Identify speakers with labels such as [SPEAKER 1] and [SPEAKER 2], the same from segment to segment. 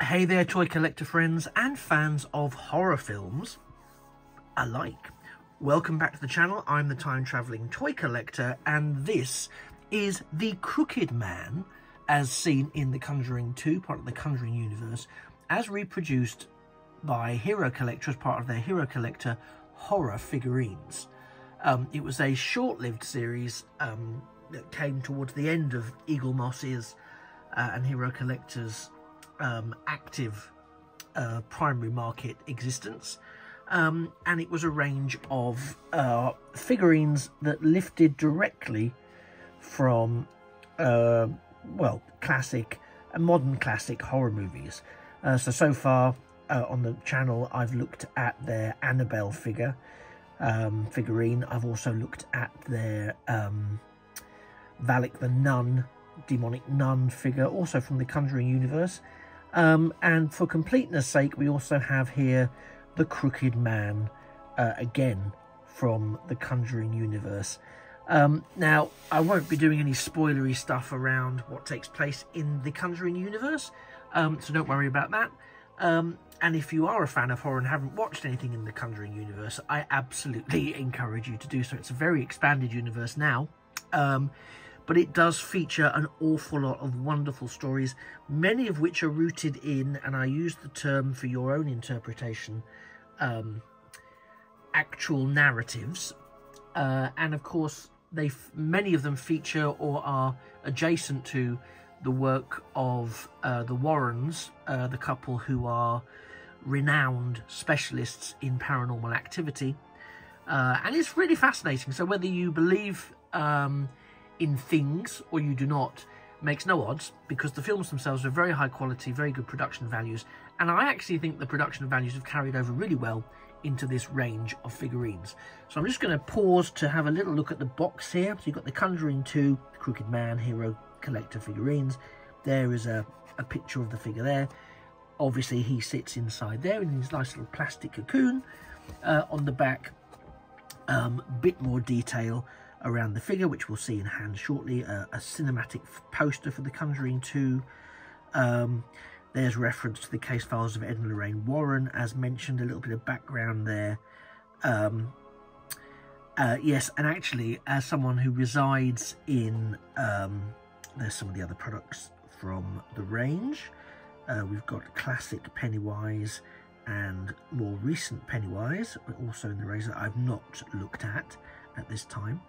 [SPEAKER 1] Hey there, toy collector friends and fans of horror films alike. Welcome back to the channel. I'm the time-travelling toy collector, and this is the Crooked Man, as seen in the Conjuring 2, part of the Conjuring Universe, as reproduced by Hero Collector as part of their Hero Collector horror figurines. It was a short-lived series that came towards the end of Eaglemoss's and Hero Collector's active primary market existence, and it was a range of figurines that lifted directly from classic and modern classic horror movies. So far on the channel I've looked at their Annabelle figurine. I've also looked at their Valak the Nun, demonic nun figure, also from the Conjuring Universe. And for completeness sake, we also have here the Crooked Man, again from the Conjuring Universe. Now, I won't be doing any spoilery stuff around what takes place in the Conjuring Universe, so don't worry about that. And if you are a fan of horror and haven't watched anything in the Conjuring Universe, I absolutely encourage you to do so. It's a very expanded universe now. But it does feature an awful lot of wonderful stories, many of which are rooted in, and I use the term for your own interpretation, actual narratives. And of course, many of them feature or are adjacent to the work of the Warrens, the couple who are renowned specialists in paranormal activity. And it's really fascinating. So whether you believe in things or you do not makes no odds, because the films themselves are very high quality, very good production values, and I actually think the production values have carried over really well into this range of figurines. So I'm just going to pause to have a little look at the box here. So you've got the Conjuring 2 Crooked Man Hero Collector figurines. There is a picture of the figure there. Obviously he sits inside there in his nice little plastic cocoon. On the back, bit more detail around the figure, which we'll see in hand shortly. A cinematic poster for the Conjuring 2. There's reference to the case files of Ed and Lorraine Warren, as mentioned, a little bit of background there. Yes, and actually, as someone who resides in, there's some of the other products from the range. We've got classic Pennywise and more recent Pennywise, but also in the range that I've not looked at this time.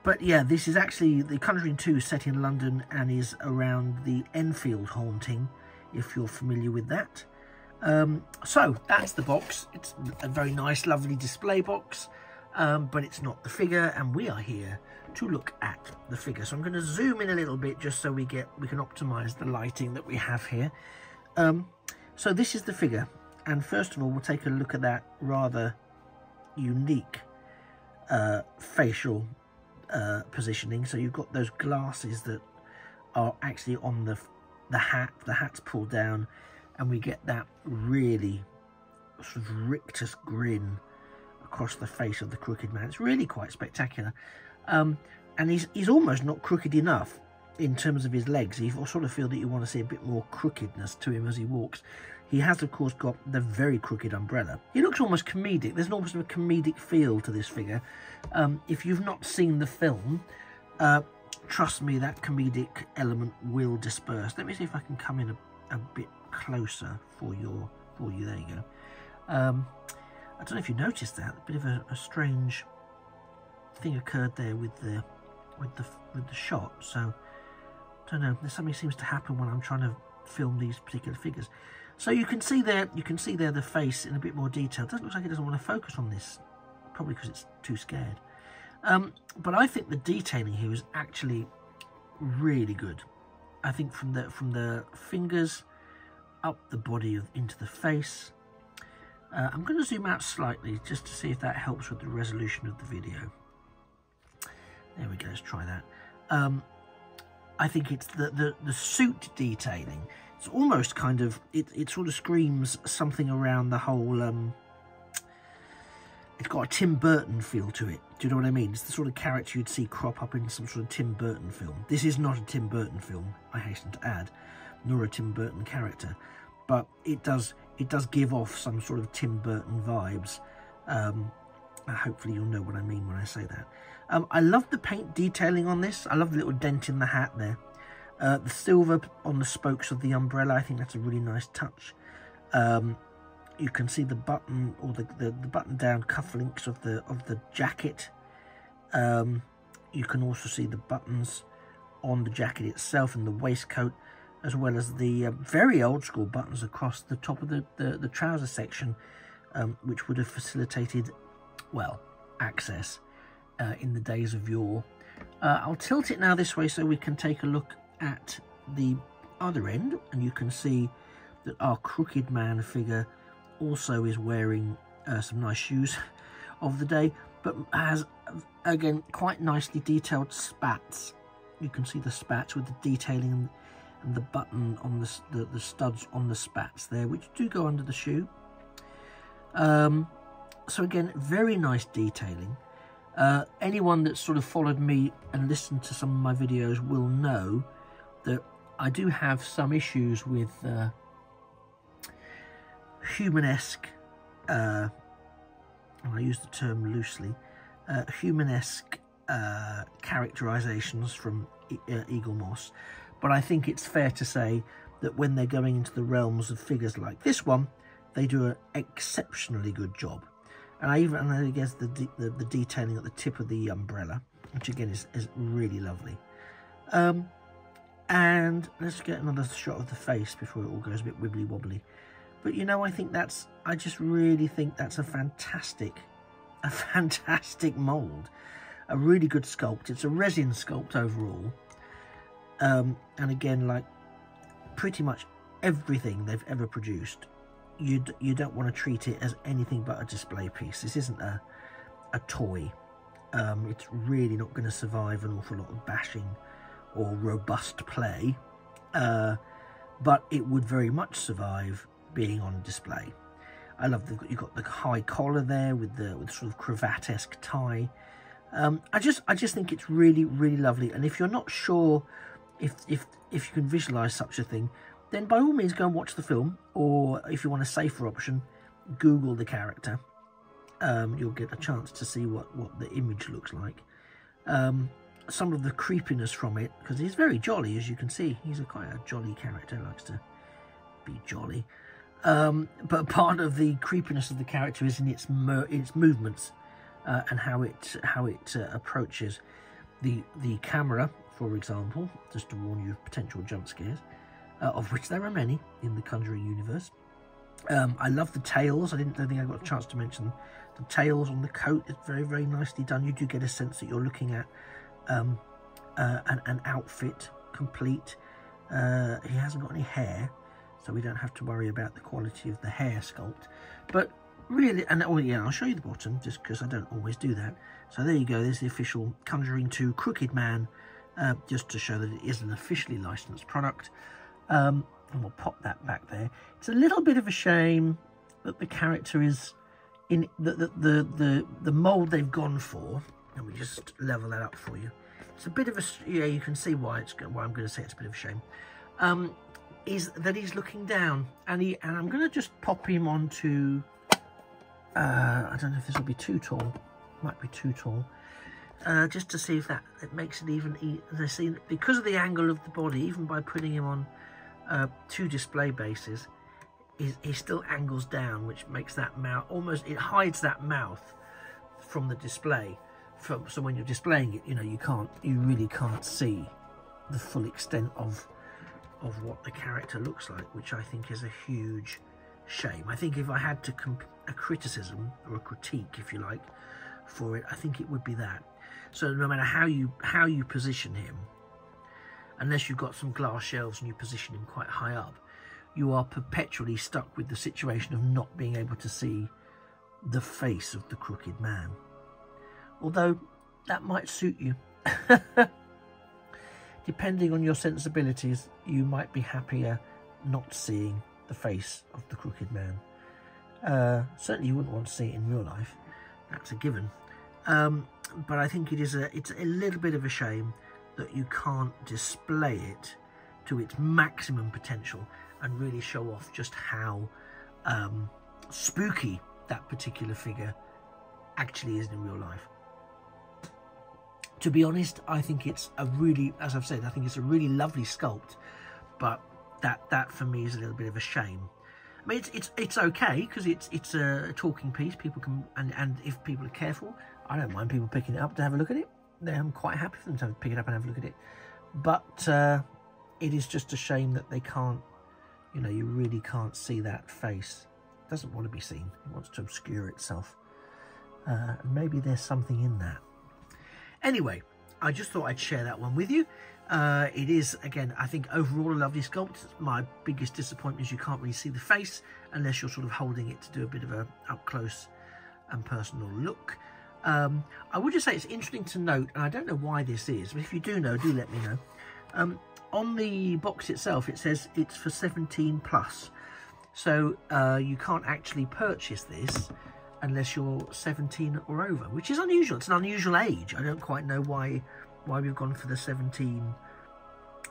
[SPEAKER 1] But yeah, this is actually the Conjuring 2 set in London and is around the Enfield haunting, if you're familiar with that. So that's the box. It's a very nice, lovely display box, but it's not the figure, and we are here to look at the figure. So I'm going to zoom in a little bit just so we can optimize the lighting that we have here. So this is the figure, and first of all, we'll take a look at that rather unique facial positioning. So you've got those glasses that are actually on the hat. The hat's pulled down, and we get that really sort of rictus grin across the face of the Crooked Man. It's really quite spectacular. And he's almost not crooked enough in terms of his legs. You sort of feel that you want to see a bit more crookedness to him as he walks. He has, of course, got the very crooked umbrella. He looks almost comedic. There's almost a comedic feel to this figure. If you've not seen the film, trust me, that comedic element will disperse. Let me see if I can come in a bit closer for you. There you go. I don't know if you noticed that. A bit of a strange thing occurred there with the shot. So I don't know. There's something seems to happen when I'm trying to film these particular figures. So you can see there the face in a bit more detail. It doesn't look like it doesn't want to focus on this, probably because it's too scared. But I think the detailing here is actually really good. I think from the fingers up the body into the face. I'm going to zoom out slightly just to see if that helps with the resolution of the video. There we go. Let's try that. I think it's the suit detailing. It's almost kind of, it sort of screams something around the whole, it's got a Tim Burton feel to it. Do you know what I mean? It's the sort of character you'd see crop up in some sort of Tim Burton film. This is not a Tim Burton film, I hasten to add. nor a Tim Burton character, but it does give off some sort of Tim Burton vibes. Hopefully you'll know what I mean when I say that. I love the paint detailing on this. I love the little dent in the hat there. The silver on the spokes of the umbrella, I think that's a really nice touch. You can see the button, or the button down cufflinks of the jacket. You can also see the buttons on the jacket itself and the waistcoat, as well as the very old school buttons across the top of the trouser section, which would have facilitated, well, access in the days of yore. I'll tilt it now this way so we can take a look at the other end, and you can see that our Crooked Man figure also is wearing some nice shoes of the day, but has, again, quite nicely detailed spats. You can see the spats with the detailing and the button on the studs on the spats there, which do go under the shoe. So again, very nice detailing. Anyone that's sort of followed me and listened to some of my videos will know that I do have some issues with humanesque, and I use the term loosely, humanesque characterizations from Eaglemoss, but I think it's fair to say that when they're going into the realms of figures like this one, they do an exceptionally good job. And I guess the detailing at the tip of the umbrella, which again is really lovely. And let's get another shot of the face before it all goes a bit wibbly wobbly. But you know, I just really think that's a fantastic mold, a really good sculpt. It's a resin sculpt overall, and again, like pretty much everything they've ever produced, you don't want to treat it as anything but a display piece. This isn't a toy. It's really not going to survive an awful lot of bashing or robust play, but it would very much survive being on display. I love that you've got the high collar there with sort of cravat-esque tie. I just think it's really, really lovely. And if you're not sure if you can visualize such a thing, then by all means go and watch the film, or if you want a safer option, Google the character. You'll get a chance to see what the image looks like. Some of the creepiness from it, because he's very jolly, as you can see. He's quite a jolly character, likes to be jolly. But part of the creepiness of the character is in its movements and how it approaches the camera, for example, just to warn you of potential jump scares, of which there are many in the Conjuring universe. I love the tails. I don't think I got a chance to mention the tails on the coat. It's very, very nicely done. You do get a sense that you're looking at an outfit complete. He hasn't got any hair, so we don't have to worry about the quality of the hair sculpt. But really, and oh yeah, I'll show you the bottom, just because I don't always do that. So there you go, there's the official Conjuring 2 Crooked Man, just to show that it is an officially licensed product. And we'll pop that back there. It's a little bit of a shame that the character is in the mold they've gone for. Let me just level that up for you. It's a bit of a, yeah, you can see why I'm going to say it's a bit of a shame. Is that he's looking down, and I'm going to just pop him onto. I don't know if this will be too tall. Might be too tall. Just to see if it makes it even. See, because of the angle of the body, even by putting him on two display bases, he still angles down, which makes that mouth almost. It hides that mouth from the display. So when you're displaying it, you know, you really can't see the full extent of what the character looks like, which I think is a huge shame. I think if I had to a criticism or a critique, if you like, for it, I think it would be that. So no matter how you position him, unless you've got some glass shelves and you position him quite high up, you are perpetually stuck with the situation of not being able to see the face of the Crooked Man. Although that might suit you. Depending on your sensibilities, you might be happier not seeing the face of the Crooked Man. Certainly you wouldn't want to see it in real life. That's a given. But I think it's a little bit of a shame that you can't display it to its maximum potential and really show off just how spooky that particular figure actually is in real life. To be honest, I think it's a really, as I've said, I think it's a really lovely sculpt, but that for me is a little bit of a shame. I mean, it's okay because it's a talking piece. People can, and if people are careful, I don't mind people picking it up to have a look at it. I'm quite happy for them to pick it up and have a look at it. But it is just a shame that they can't, you know, you really can't see that face. It doesn't want to be seen. It wants to obscure itself. And maybe there's something in that. Anyway, I just thought I'd share that one with you. It is, again, I think overall a lovely sculpt. My biggest disappointment is you can't really see the face unless you're sort of holding it to do a bit of a up close and personal look. I would just say it's interesting to note, and I don't know why this is, but if you do know, do let me know. On the box itself, it says it's for 17 plus. So you can't actually purchase this unless you're 17 or over, which is unusual. It's an unusual age. I don't quite know why we've gone for the 17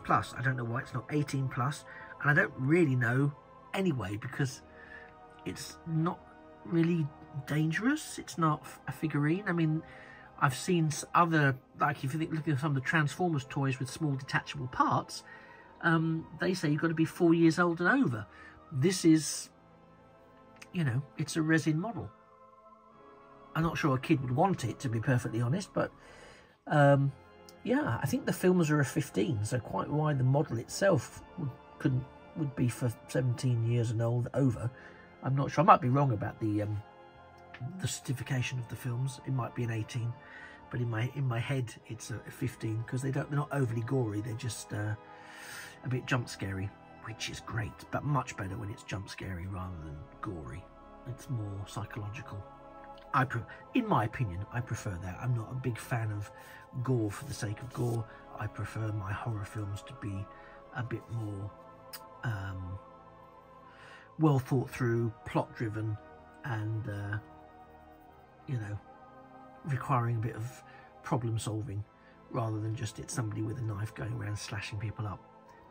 [SPEAKER 1] plus. I don't know why it's not 18 plus, and I don't really know anyway, because it's not really dangerous. It's not a figurine. I mean, I've seen other, like if you look at some of the Transformers toys with small detachable parts, they say you've got to be 4 years old and over. This is, you know, it's a resin model. I'm not sure a kid would want it, to be perfectly honest, but yeah, I think the films are a 15, so quite why the model itself would be for 17 years and over. I'm not sure. I might be wrong about the certification of the films. It might be an 18, but in my head it's a 15 because they're not overly gory. They're just a bit jump scary, which is great, but much better when it's jump scary rather than gory. It's more psychological. In my opinion, I prefer that. I'm not a big fan of gore for the sake of gore. I prefer my horror films to be a bit more well thought through, plot driven, and you know, requiring a bit of problem solving rather than just it's somebody with a knife going around slashing people up.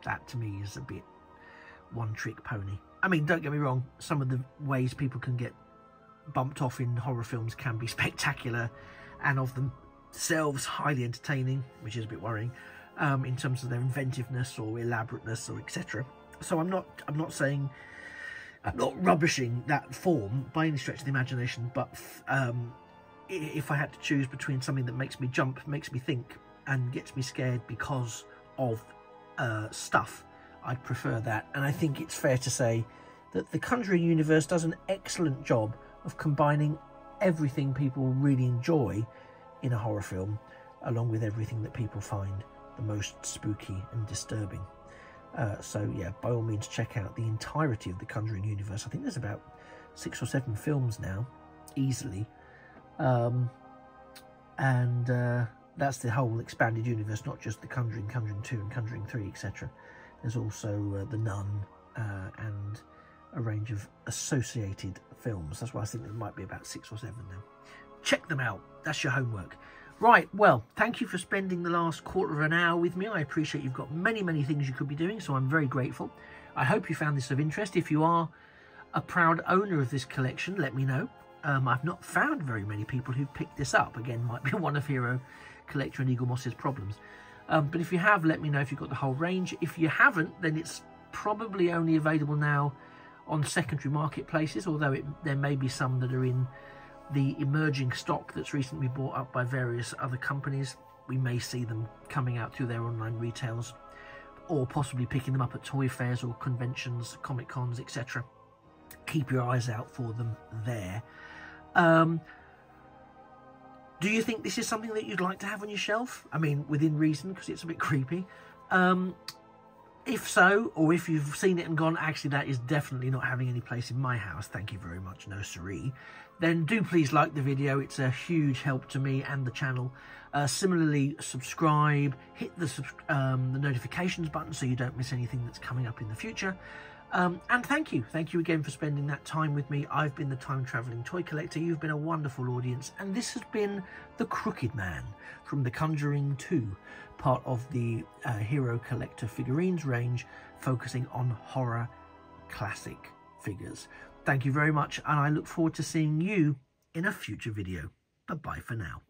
[SPEAKER 1] That to me is a bit one trick pony. I mean, don't get me wrong, some of the ways people can get bumped off in horror films can be spectacular and of themselves highly entertaining, which is a bit worrying in terms of their inventiveness or elaborateness or etc. So I'm not saying, I'm not rubbishing that form by any stretch of the imagination, but if I had to choose between something that makes me jump, makes me think and gets me scared because of stuff, I'd prefer that. And I think it's fair to say that the Conjuring Universe does an excellent job of combining everything people really enjoy in a horror film, along with everything that people find the most spooky and disturbing. So yeah, by all means check out the entirety of the Conjuring Universe. I think there's about 6 or 7 films now, easily. And that's the whole expanded universe, not just the Conjuring, Conjuring 2 and Conjuring 3, etc. There's also The Nun and a range of associated films. That's why I think there might be about 6 or 7 now. Check them out. That's your homework. Right, well, thank you for spending the last quarter of an hour with me. I appreciate you've got many things you could be doing, so I'm very grateful. I hope you found this of interest. If you are a proud owner of this collection, let me know. I've not found very many people who've picked this up. Again, might be one of Hero Collector and Eaglemoss's problems. But if you have, let me know if you've got the whole range. If you haven't, then it's probably only available now on secondary marketplaces, although there may be some that are in the emerging stock that's recently bought up by various other companies. We may see them coming out through their online retails, or possibly picking them up at toy fairs or conventions, Comic Cons, etc. Keep your eyes out for them there. Do you think this is something that you'd like to have on your shelf? I mean, within reason, because it's a bit creepy. If so, or if you've seen it and gone, actually that is definitely not having any place in my house, thank you very much, no siree, then do please like the video. It's a huge help to me and the channel. Similarly, subscribe, hit the notifications button so you don't miss anything that's coming up in the future. And thank you again for spending that time with me. I've been the Time Travelling Toy Collector. You've been a wonderful audience, and this has been the Crooked Man from the Conjuring 2, part of the Hero Collector figurines range, focusing on horror classic figures. Thank you very much, and I look forward to seeing you in a future video. Bye-bye for now.